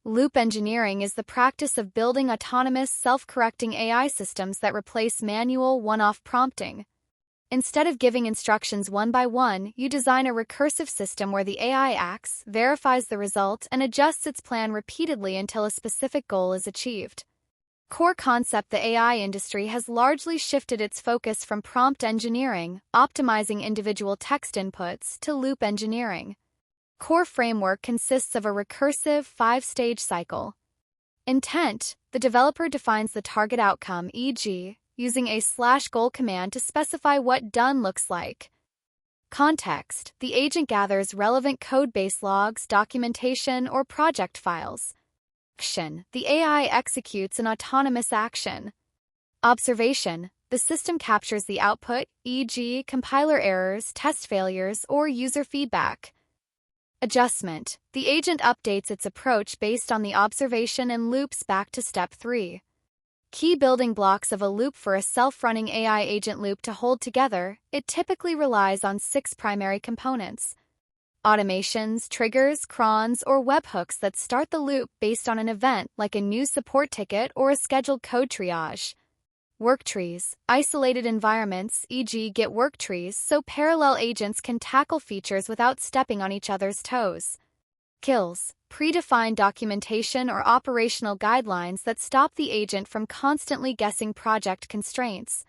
Loop engineering is the practice of building autonomous, self-correcting AI systems that replace manual, one-off prompting. Instead of giving instructions one by one, you design a recursive system where the AI acts, verifies the result, and adjusts its plan repeatedly until a specific goal is achieved. Core concept: the AI industry has largely shifted its focus from prompt engineering, optimizing individual text inputs, to loop engineering. Core framework consists of a recursive, 5-stage cycle. Intent: the developer defines the target outcome, e.g., using a/goal command to specify what done looks like. Context: the agent gathers relevant codebase logs, documentation, or project files. Action: the AI executes an autonomous action. Observation: the system captures the output, e.g., compiler errors, test failures, or user feedback. Adjustment: the agent updates its approach based on the observation and loops back to step 3. Key building blocks of a loop: for a self-running AI agent loop to hold together, it typically relies on 6 primary components: automations, triggers, crons, or webhooks that start the loop based on an event like a new support ticket or a scheduled code triage. Worktrees, isolated environments, e.g., Git worktrees, so parallel agents can tackle features without stepping on each other's toes. Kills, predefined documentation or operational guidelines that stop the agent from constantly guessing project constraints.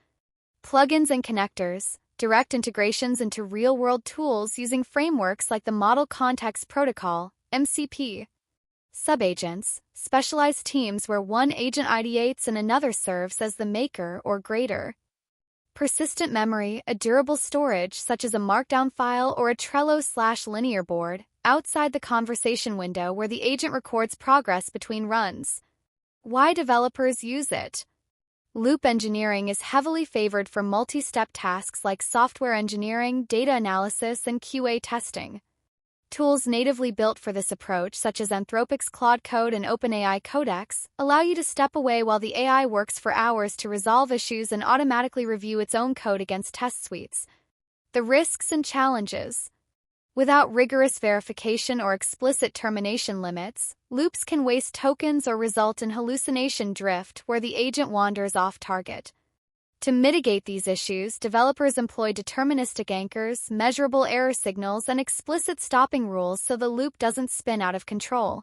Plugins and connectors, direct integrations into real-world tools using frameworks like the Model Context Protocol, MCP. Subagents, specialized teams where one agent ideates and another serves as the maker or grader. Persistent memory, a durable storage such as a markdown file or a Trello/linear board, outside the conversation window where the agent records progress between runs. Why developers use it? Loop engineering is heavily favored for multi-step tasks like software engineering, data analysis, and QA testing. Tools natively built for this approach, such as Anthropic's Claude Code and OpenAI Codex, allow you to step away while the AI works for hours to resolve issues and automatically review its own code against test suites. The risks and challenges. Without rigorous verification or explicit termination limits, loops can waste tokens or result in hallucination drift where the agent wanders off target. To mitigate these issues, developers employ deterministic anchors, measurable error signals, and explicit stopping rules so the loop doesn't spin out of control.